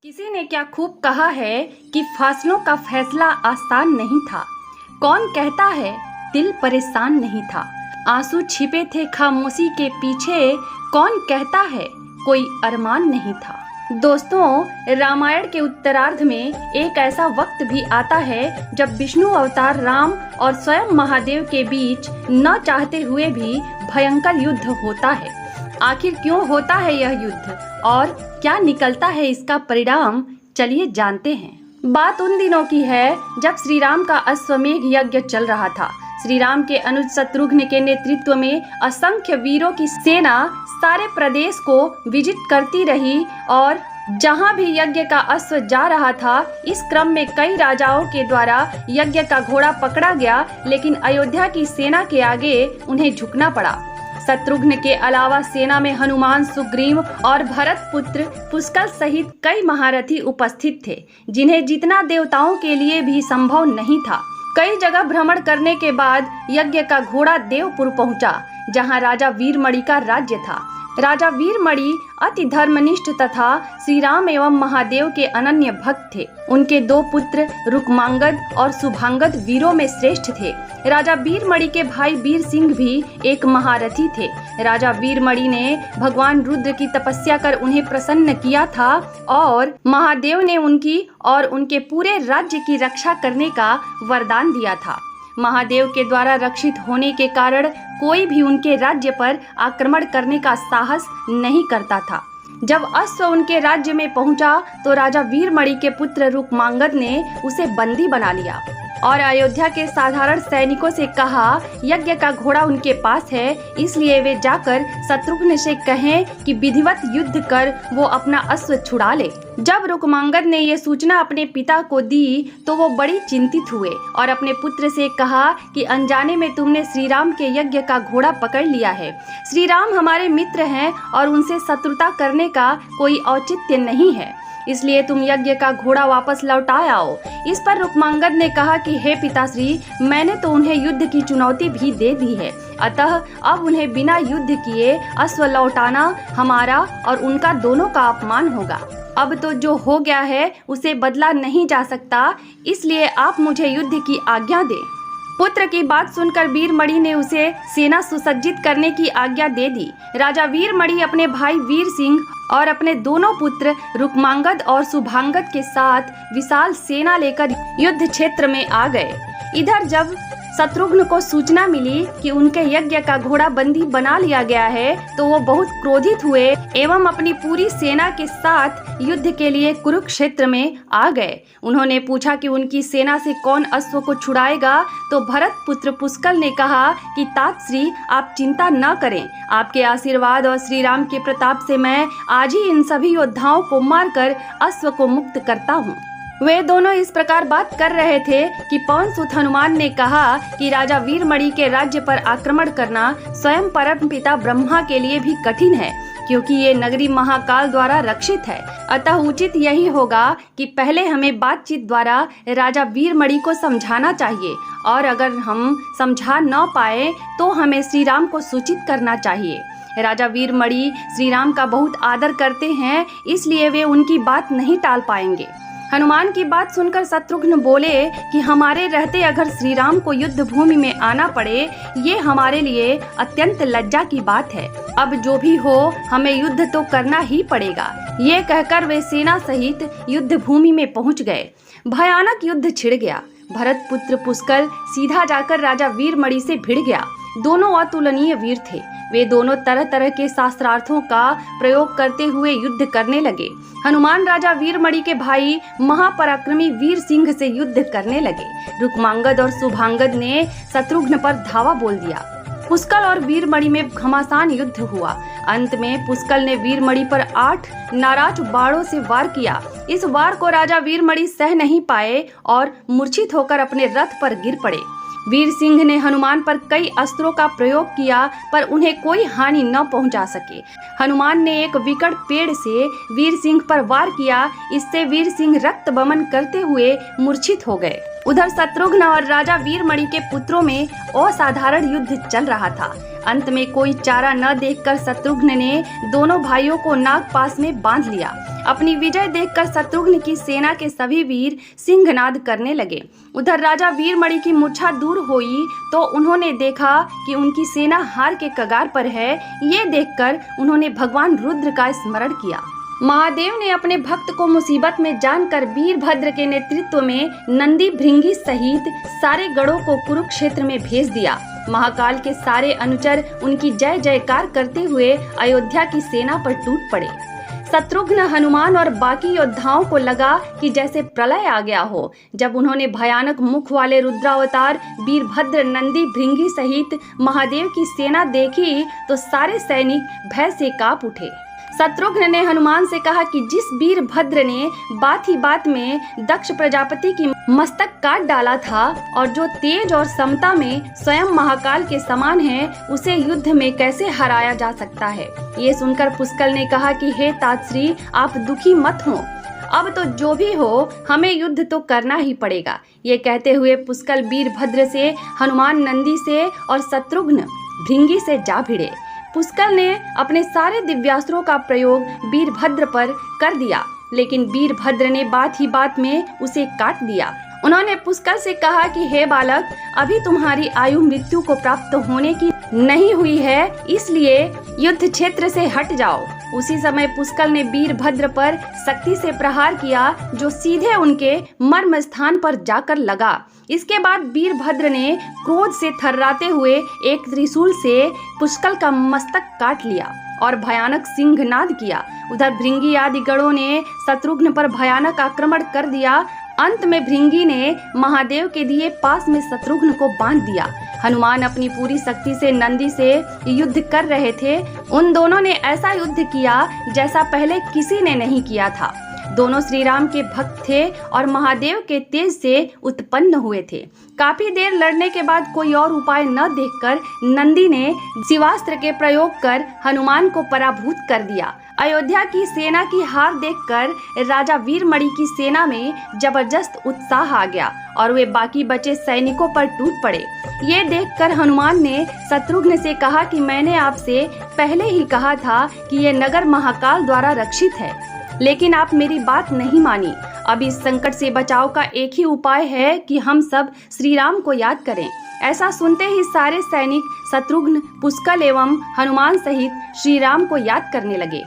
किसी ने क्या खूब कहा है कि फासलों का फैसला आसान नहीं था। कौन कहता है दिल परेशान नहीं था। आंसू छिपे थे खामोशी के पीछे। कौन कहता है कोई अरमान नहीं था। दोस्तों, रामायण के उत्तरार्ध में एक ऐसा वक्त भी आता है जब विष्णु अवतार राम और स्वयं महादेव के बीच न चाहते हुए भी भयंकर युद्ध होता है। आखिर क्यों होता है यह युद्ध और क्या निकलता है इसका परिणाम, चलिए जानते हैं। बात उन दिनों की है जब श्री राम का अश्वमेध यज्ञ चल रहा था। श्री राम के अनुज शत्रुघ्न के नेतृत्व में असंख्य वीरों की सेना सारे प्रदेश को विजिट करती रही और जहां भी यज्ञ का अश्व जा रहा था, इस क्रम में कई राजाओं के द्वारा यज्ञ का घोड़ा पकड़ा गया, लेकिन अयोध्या की सेना के आगे उन्हें झुकना पड़ा। शत्रुघ्न के अलावा सेना में हनुमान, सुग्रीव और भरत पुत्र पुष्कर सहित कई महारथी उपस्थित थे, जिन्हें जितना देवताओं के लिए भी संभव नहीं था। कई जगह भ्रमण करने के बाद यज्ञ का घोड़ा देवपुर पहुंचा, जहां राजा वीरमणि का राज्य था। राजा वीरमणि अति धर्मनिष्ठ तथा श्री राम एवं महादेव के अनन्य भक्त थे। उनके दो पुत्र रुक्मांगद और शुभांगद वीरों में श्रेष्ठ थे। राजा वीरमणि के भाई वीर सिंह भी एक महारथी थे। राजा वीरमणि ने भगवान रुद्र की तपस्या कर उन्हें प्रसन्न किया था और महादेव ने उनकी और उनके पूरे राज्य की रक्षा करने का वरदान दिया था। महादेव के द्वारा रक्षित होने के कारण कोई भी उनके राज्य पर आक्रमण करने का साहस नहीं करता था। जब अश्व उनके राज्य में पहुंचा तो राजा वीरमणि के पुत्र रुक्मांगद ने उसे बंदी बना लिया और अयोध्या के साधारण सैनिकों से कहा, यज्ञ का घोड़ा उनके पास है, इसलिए वे जाकर शत्रुघ्न से कहें कि विधिवत युद्ध कर वो अपना अश्व छुड़ा ले। जब रुक्मांगद ने ये सूचना अपने पिता को दी तो वो बड़ी चिंतित हुए और अपने पुत्र से कहा कि अनजाने में तुमने श्री राम के यज्ञ का घोड़ा पकड़ लिया है। श्री राम हमारे मित्र हैं और उनसे शत्रुता करने का कोई औचित्य नहीं है, इसलिए तुम यज्ञ का घोड़ा वापस लौटा आओ। इस पर रुक्मांगद ने कहा कि हे पिताश्री, मैंने तो उन्हें युद्ध की चुनौती भी दे दी है, अतः अब उन्हें बिना युद्ध किए अश्व लौटाना हमारा और उनका दोनों का अपमान होगा। अब तो जो हो गया है उसे बदला नहीं जा सकता, इसलिए आप मुझे युद्ध की आज्ञा दें। पुत्र की बात सुनकर वीरमणि ने उसे सेना सुसज्जित करने की आज्ञा दे दी। राजा वीरमणि अपने भाई वीर सिंह और अपने दोनों पुत्र रुक्मांगद और शुभांगद के साथ विशाल सेना लेकर युद्ध क्षेत्र में आ गए। इधर जब शत्रुघ्न को सूचना मिली कि उनके यज्ञ का घोड़ा बंदी बना लिया गया है तो वो बहुत क्रोधित हुए एवं अपनी पूरी सेना के साथ युद्ध के लिए कुरुक्षेत्र में आ गए। उन्होंने पूछा कि उनकी सेना से कौन अश्व को छुड़ाएगा, तो भरत पुत्र पुष्कर ने कहा कि तातश्री, आप चिंता न करें, आपके आशीर्वाद और श्री राम के प्रताप से मैं आज ही इन सभी योद्धाओं को मारकर अश्व को मुक्त करता हूँ। वे दोनों इस प्रकार बात कर रहे थे कि पवनसुत हनुमान ने कहा कि राजा वीरमणि के राज्य पर आक्रमण करना स्वयं परमपिता ब्रह्मा के लिए भी कठिन है, क्योंकि ये नगरी महाकाल द्वारा रक्षित है। अतः उचित यही होगा कि पहले हमें बातचीत द्वारा राजा वीरमणि को समझाना चाहिए और अगर हम समझा न पाए तो हमें श्री राम को सूचित करना चाहिए। राजा वीरमणि श्री राम का बहुत आदर करते हैं, इसलिए वे उनकी बात नहीं टाल पाएंगे। हनुमान की बात सुनकर शत्रुघ्न बोले कि हमारे रहते अगर श्री राम को युद्ध भूमि में आना पड़े, ये हमारे लिए अत्यंत लज्जा की बात है। अब जो भी हो, हमें युद्ध तो करना ही पड़ेगा। ये कहकर वे सेना सहित युद्ध भूमि में पहुंच गए। भयानक युद्ध छिड़ गया। भरत पुत्र पुष्कर सीधा जाकर राजा वीरमणि से भिड़ गया। दोनों अतुलनीय वीर थे। वे दोनों तरह तरह के शास्त्रार्थों का प्रयोग करते हुए युद्ध करने लगे। हनुमान राजा वीरमणि के भाई महापराक्रमी वीर सिंह से युद्ध करने लगे। रुक्मांगद और शुभांगद ने शत्रुघ्न पर धावा बोल दिया। पुष्कर और वीरमणि में घमासान युद्ध हुआ। अंत में पुष्कर ने वीरमणि पर 8 नाराज बाणों से वार किया। इस वार को राजा वीरमणि सह नहीं पाए और मूर्छित होकर अपने रथ पर गिर पड़े। वीर सिंह ने हनुमान पर कई अस्त्रों का प्रयोग किया, पर उन्हें कोई हानि न पहुंचा सके। हनुमान ने एक विकट पेड़ से वीर सिंह पर वार किया, इससे वीर सिंह रक्त बमन करते हुए मूर्छित हो गए। उधर शत्रुघ्न और राजा वीरमणि के पुत्रों में असाधारण युद्ध चल रहा था। अंत में कोई चारा न देखकर शत्रुघ्न ने दोनों भाइयों को नागपाश में बांध लिया। अपनी विजय देखकर शत्रुघ्न की सेना के सभी वीर सिंहनाद करने लगे। उधर राजा वीरमणि की मूर्छा दूर हुई तो उन्होंने देखा कि उनकी सेना हार के कगार पर है। ये देखकर उन्होंने भगवान रुद्र का स्मरण किया। महादेव ने अपने भक्त को मुसीबत में जानकर वीरभद्र के नेतृत्व में नंदी भृंगी सहित सारे गणों को कुरुक्षेत्र में भेज दिया। महाकाल के सारे अनुचर उनकी जय जयकार करते हुए अयोध्या की सेना पर टूट पड़े। शत्रुघ्न, हनुमान और बाकी योद्धाओं को लगा कि जैसे प्रलय आ गया हो। जब उन्होंने भयानक मुख वाले रुद्रावतार वीरभद्र, नंदी भृंगी सहित महादेव की सेना देखी तो सारे सैनिक भय से कांप उठे। शत्रुघ्न ने हनुमान से कहा कि जिस वीरभद्र ने बात ही बात में दक्ष प्रजापति की मस्तक काट डाला था और जो तेज और समता में स्वयं महाकाल के समान है, उसे युद्ध में कैसे हराया जा सकता है। ये सुनकर पुष्कल ने कहा कि हे तातश्री, आप दुखी मत हो, अब तो जो भी हो हमें युद्ध तो करना ही पड़ेगा। ये कहते हुए पुष्कल वीरभद्र से, हनुमान नंदी से और शत्रुघ्न भृंगी से जा भिड़े। पुष्कल ने अपने सारे दिव्यास्त्रों का प्रयोग वीरभद्र पर कर दिया, लेकिन वीरभद्र ने बात ही बात में उसे काट दिया। उन्होंने पुष्कल से कहा कि हे बालक, अभी तुम्हारी आयु मृत्यु को प्राप्त होने की नहीं हुई है, इसलिए युद्ध क्षेत्र से हट जाओ। उसी समय पुष्कल ने वीरभद्र पर शक्ति से प्रहार किया, जो सीधे उनके मर्म स्थान पर जाकर लगा। इसके बाद वीरभद्र ने क्रोध से थर्राते हुए एक त्रिशूल से पुष्कल का मस्तक काट लिया और भयानक सिंहनाद किया। उधर भृंगी आदि गणों ने शत्रुघ्न पर भयानक आक्रमण कर दिया। अंत में भृंगी ने महादेव के दिए पास में शत्रुघ्न को बांध दिया। हनुमान अपनी पूरी शक्ति से नंदी से युद्ध कर रहे थे। उन दोनों ने ऐसा युद्ध किया जैसा पहले किसी ने नहीं किया था। दोनों श्री राम के भक्त थे और महादेव के तेज से उत्पन्न हुए थे। काफी देर लड़ने के बाद कोई और उपाय न देखकर नंदी ने शिवास्त्र के प्रयोग कर हनुमान को पराभूत कर दिया। अयोध्या की सेना की हार देखकर राजा वीरमणि की सेना में जबरदस्त उत्साह आ गया और वे बाकी बचे सैनिकों पर टूट पड़े। ये देखकर हनुमान ने शत्रुघ्न से कहा कि मैंने आपसे पहले ही कहा था कि ये नगर महाकाल द्वारा रक्षित है, लेकिन आप मेरी बात नहीं मानी। अब इस संकट से बचाव का एक ही उपाय है कि हम सब श्री राम को याद करें। ऐसा सुनते ही सारे सैनिक शत्रुघ्न, पुष्कल एवं हनुमान सहित श्री राम को याद करने लगे।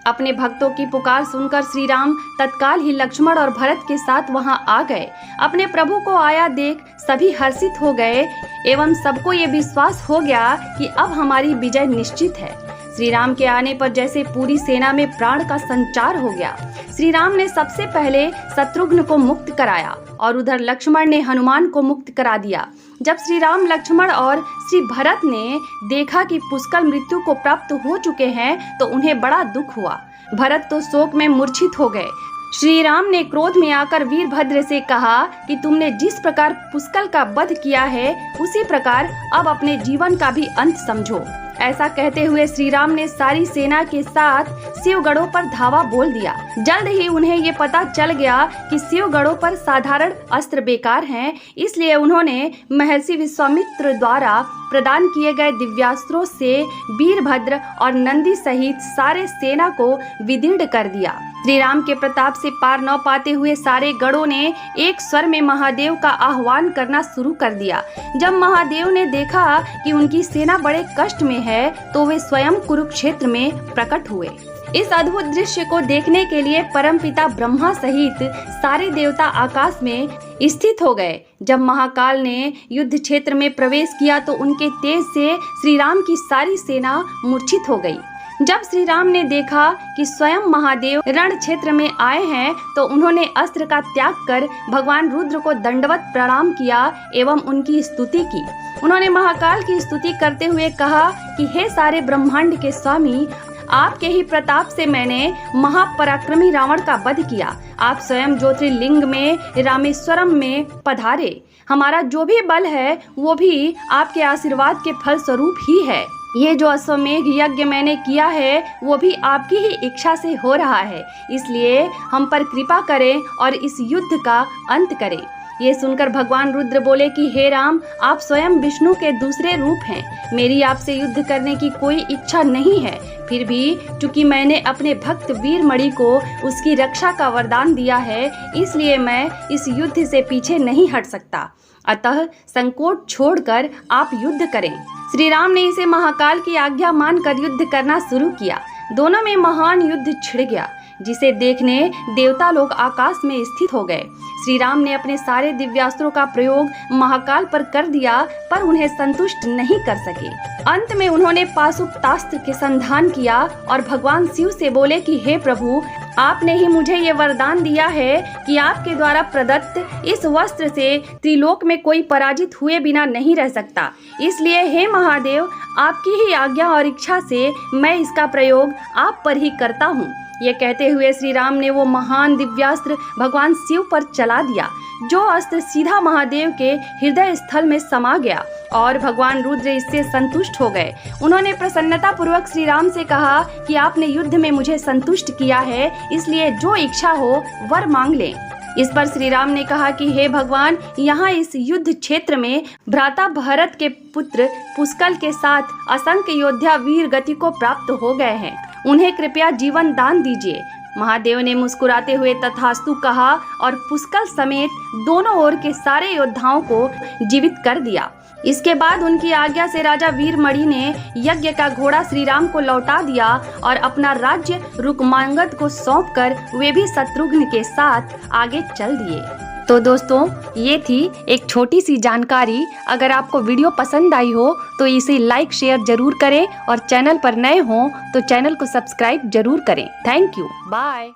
अपने भक्तों की पुकार सुनकर श्री राम तत्काल ही लक्ष्मण और भरत के साथ वहां आ गए। अपने प्रभु को आया देख सभी हर्षित हो गए एवं सबको ये विश्वास हो गया कि अब हमारी विजय निश्चित है। श्री राम के आने पर जैसे पूरी सेना में प्राण का संचार हो गया। श्री राम ने सबसे पहले शत्रुघ्न को मुक्त कराया और उधर लक्ष्मण ने हनुमान को मुक्त करा दिया। जब श्री राम, लक्ष्मण और श्री भरत ने देखा कि पुष्कल मृत्यु को प्राप्त हो चुके हैं तो उन्हें बड़ा दुख हुआ। भरत तो शोक में मूर्छित हो गए। श्री राम ने क्रोध में आकर वीरभद्र से कहा कि तुमने जिस प्रकार पुष्कल का वध किया है, उसी प्रकार अब अपने जीवन का भी अंत समझो। ऐसा कहते हुए श्री राम ने सारी सेना के साथ शिवगढ़ों पर धावा बोल दिया। जल्द ही उन्हें ये पता चल गया कि शिवगढ़ों पर साधारण अस्त्र बेकार हैं, इसलिए उन्होंने महर्षि विश्वामित्र द्वारा प्रदान किए गए दिव्यास्त्रों से वीरभद्र और नंदी सहित सारे सेना को विदीर्ण कर दिया। श्री राम के प्रताप से पार न पाते हुए सारे गणों ने एक स्वर में महादेव का आह्वान करना शुरू कर दिया। जब महादेव ने देखा कि उनकी सेना बड़े कष्ट में है, तो वे स्वयं कुरुक्षेत्र में प्रकट हुए। इस अद्भुत दृश्य को देखने के लिए परमपिता ब्रह्मा सहित सारे देवता आकाश में स्थित हो गए। जब महाकाल ने युद्ध क्षेत्र में प्रवेश किया तो उनके तेज से श्री राम की सारी सेना मूर्छित हो गई। जब श्री राम ने देखा कि स्वयं महादेव रण क्षेत्र में आए हैं तो उन्होंने अस्त्र का त्याग कर भगवान रुद्र को दंडवत प्रणाम किया एवं उनकी स्तुति की। उन्होंने महाकाल की स्तुति करते हुए कहा कि हे सारे ब्रह्मांड के स्वामी, आपके ही प्रताप से मैंने महापराक्रमी रावण का वध किया। आप स्वयं ज्योतिर्लिंग में रामेश्वरम में पधारे। हमारा जो भी बल है वो भी आपके आशीर्वाद के फल स्वरूप ही है। ये जो अश्वमेघ यज्ञ मैंने किया है वो भी आपकी ही इच्छा से हो रहा है, इसलिए हम पर कृपा करें और इस युद्ध का अंत करें। ये सुनकर भगवान रुद्र बोले कि हे राम, आप स्वयं विष्णु के दूसरे रूप हैं। मेरी आपसे युद्ध करने की कोई इच्छा नहीं है। फिर भी चूंकि मैंने अपने भक्त वीरमणि को उसकी रक्षा का वरदान दिया है, इसलिए मैं इस युद्ध से पीछे नहीं हट सकता। अतः संकोच छोड़कर आप युद्ध करें। श्री राम ने इसे महाकाल की आज्ञा मानकर युद्ध करना शुरू किया। दोनों में महान युद्ध छिड़ गया, जिसे देखने देवता लोग आकाश में स्थित हो गए। श्री राम ने अपने सारे दिव्यास्त्रों का प्रयोग महाकाल पर कर दिया, पर उन्हें संतुष्ट नहीं कर सके। अंत में उन्होंने पाशुपतास्त्र के संधान किया और भगवान शिव से बोले कि हे प्रभु, आपने ही मुझे ये वरदान दिया है कि आपके द्वारा प्रदत्त इस वस्त्र से त्रिलोक में कोई पराजित हुए बिना नहीं रह सकता। इसलिए हे महादेव, आपकी ही आज्ञा और इच्छा से मैं इसका प्रयोग आप पर ही करता हूँ। ये कहते हुए श्री राम ने वो महान दिव्यास्त्र भगवान शिव पर चला दिया, जो अस्त्र सीधा महादेव के हृदय स्थल में समा गया और भगवान रुद्र इससे संतुष्ट हो गए। उन्होंने प्रसन्नता पूर्वक श्री राम से कहा कि आपने युद्ध में मुझे संतुष्ट किया है, इसलिए जो इच्छा हो वर मांग लें। इस पर श्री राम ने कहा कि हे भगवान, यहाँ इस युद्ध क्षेत्र में भ्राता भरत के पुत्र पुष्कल के साथ असंख्य योद्धा वीर गति को प्राप्त हो गए हैं। उन्हें कृपया जीवन दान दीजिए। महादेव ने मुस्कुराते हुए तथास्तु कहा और पुष्कल समेत दोनों ओर के सारे योद्धाओं को जीवित कर दिया। इसके बाद उनकी आज्ञा से राजा वीरमणि ने यज्ञ का घोड़ा श्री राम को लौटा दिया और अपना राज्य रुक्मांगद को सौंपकर वे भी शत्रुघ्न के साथ आगे चल दिए। तो दोस्तों, ये थी एक छोटी सी जानकारी। अगर आपको वीडियो पसंद आई हो तो इसे लाइक शेयर जरूर करें और चैनल पर नए हों तो चैनल को सब्सक्राइब जरूर करें। Thank you. बाय।